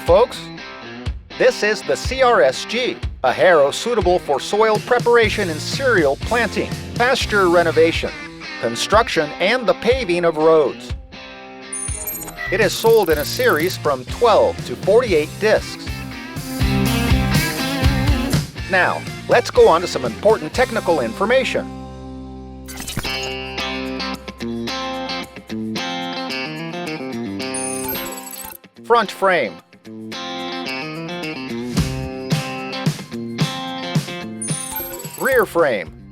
folks. This is the CRSG, a harrow suitable for soil preparation and cereal planting, pasture renovation, construction, and the paving of roads. It is sold in a series from 12 to 48 discs. Now, let's go on to some important technical information. Front frame. Rear frame.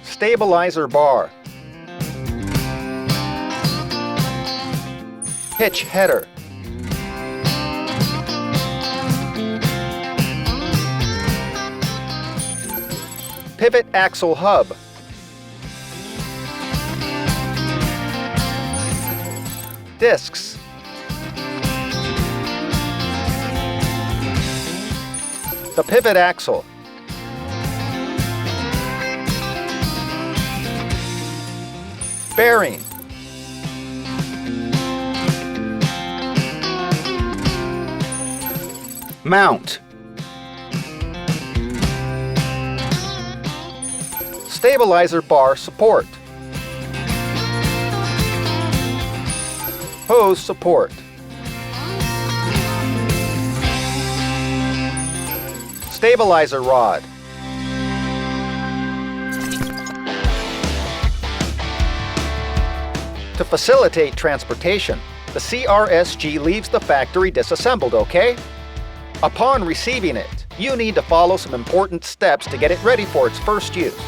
Stabilizer bar. Hitch header. Pivot axle hub. Discs. The pivot axle. Bearing. Mount. Stabilizer bar support. Hose support. Stabilizer rod. To facilitate transportation, the CRSG leaves the factory disassembled, okay? Upon receiving it, you need to follow some important steps to get it ready for its first use.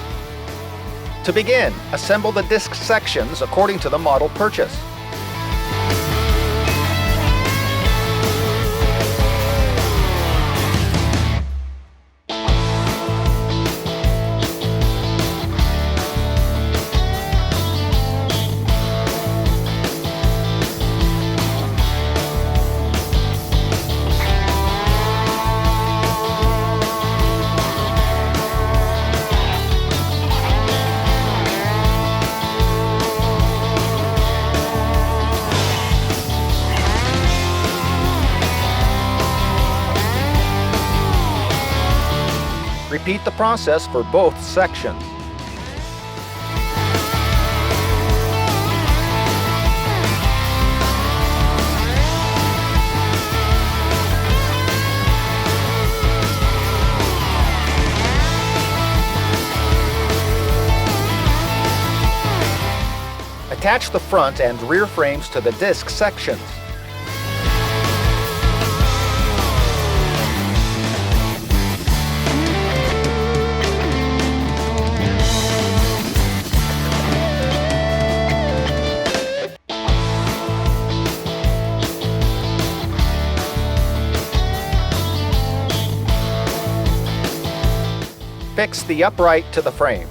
To begin, assemble the disc sections according to the model purchase. Repeat the process for both sections. Attach the front and rear frames to the disc sections. Fix the upright to the frames.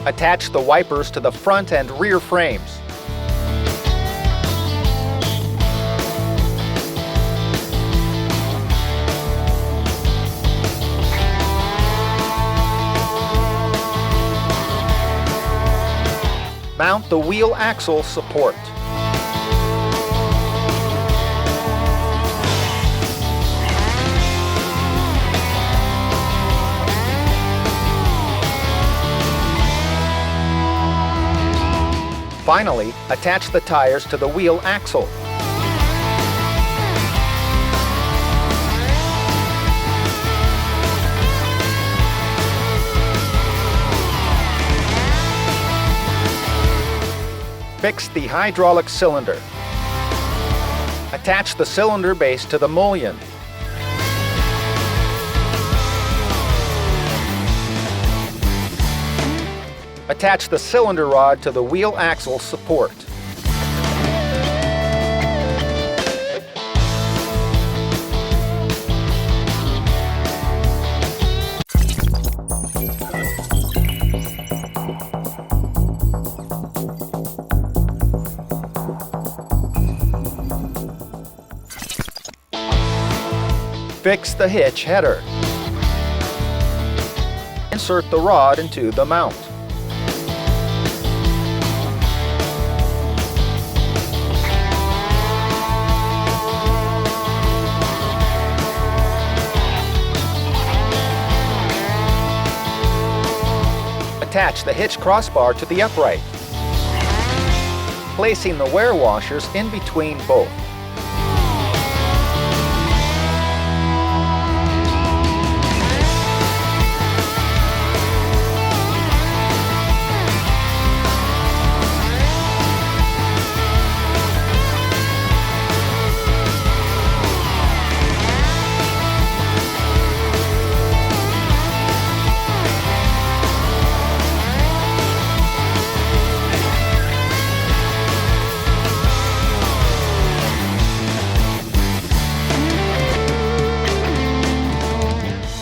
Attach the wipers to the front and rear frames. Mount the wheel axle support. Finally, attach the tires to the wheel axle. Fix the hydraulic cylinder. Attach the cylinder base to the mullion. Attach the cylinder rod to the wheel axle support. Fix the hitch header. Insert the rod into the mount. Attach the hitch crossbar to the upright, placing the wear washers in between both.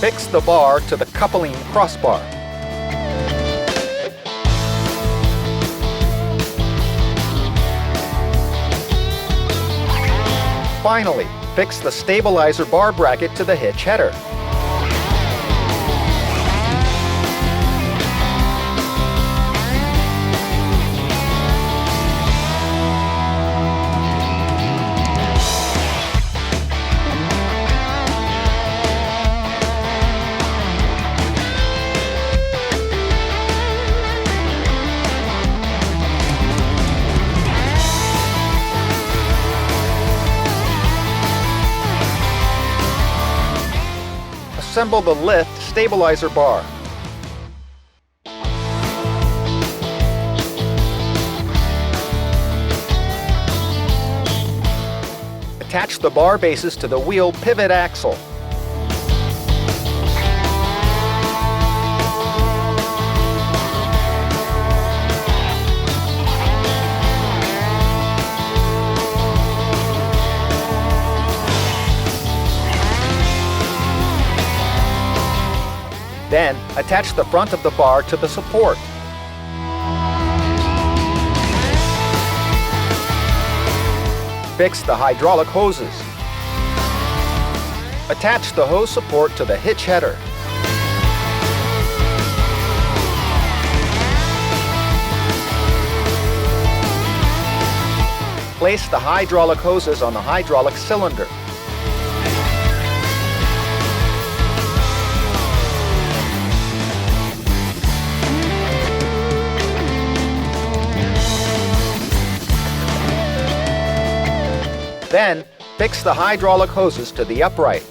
Fix the bar to the coupling crossbar. Finally, fix the stabilizer bar bracket to the hitch header. Assemble the lift stabilizer bar. Attach the bar bases to the wheel pivot axle. Then, attach the front of the bar to the support. Fix the hydraulic hoses. Attach the hose support to the hitch header. Place the hydraulic hoses on the hydraulic cylinder. Then, fix the hydraulic hoses to the upright.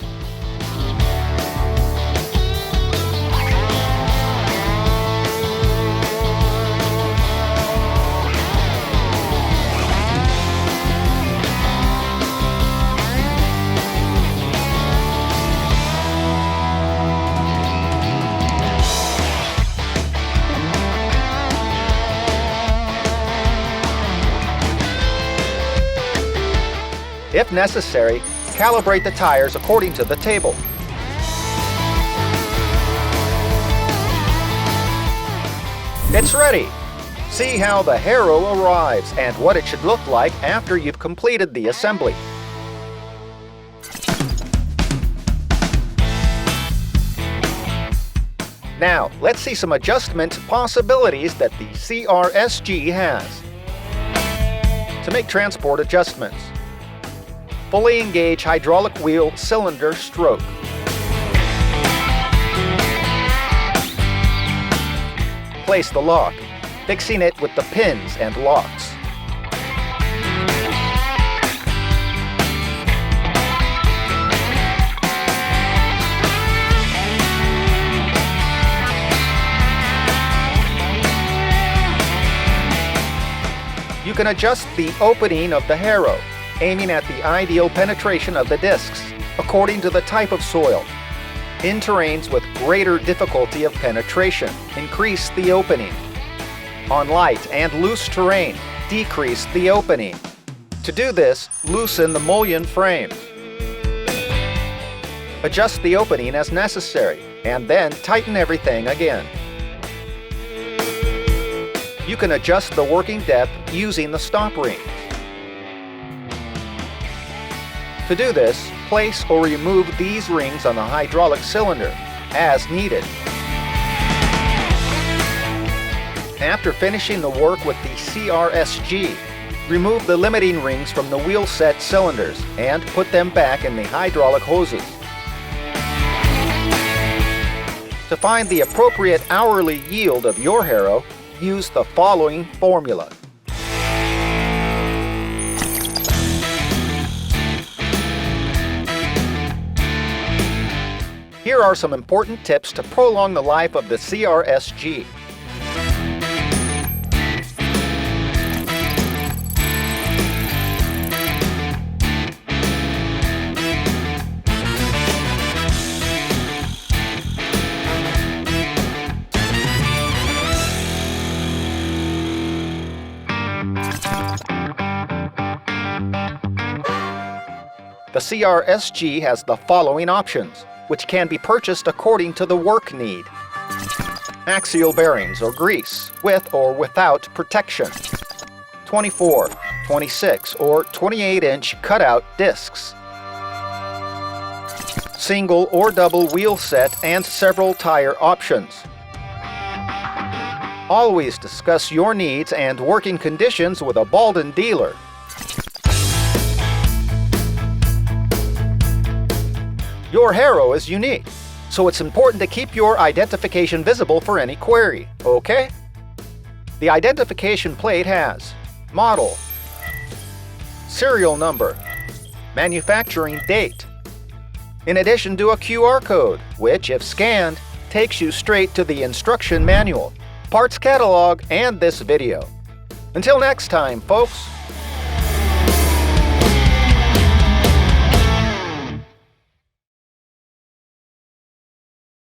If necessary, calibrate the tires according to the table. It's ready! See how the Harrow arrives and what it should look like after you've completed the assembly. Now, let's see some adjustment possibilities that the CRSG has. To make transport adjustments, fully engage hydraulic wheel cylinder stroke. Place the lock, fixing it with the pins and locks. You can adjust the opening of the harrow, aiming at the ideal penetration of the discs, according to the type of soil. In terrains with greater difficulty of penetration, increase the opening. On light and loose terrain, decrease the opening. To do this, loosen the mullion frame. Adjust the opening as necessary, and then tighten everything again. You can adjust the working depth using the stop ring. To do this, place or remove these rings on the hydraulic cylinder, as needed. After finishing the work with the CRSG, remove the limiting rings from the wheel set cylinders and put them back in the hydraulic hoses. To find the appropriate hourly yield of your harrow, use the following formula. Here are some important tips to prolong the life of the CRSG. The CRSG has the following options, which can be purchased according to the work need. Axial bearings or grease, with or without protection. 24, 26, or 28-inch cutout discs. Single or double wheel set and several tire options. Always discuss your needs and working conditions with a Baldan dealer. Your harrow is unique, so it's important to keep your identification visible for any query, okay? The identification plate has model, serial number, manufacturing date, in addition to a QR code, which, if scanned, takes you straight to the instruction manual, parts catalog, and this video. Until next time, folks.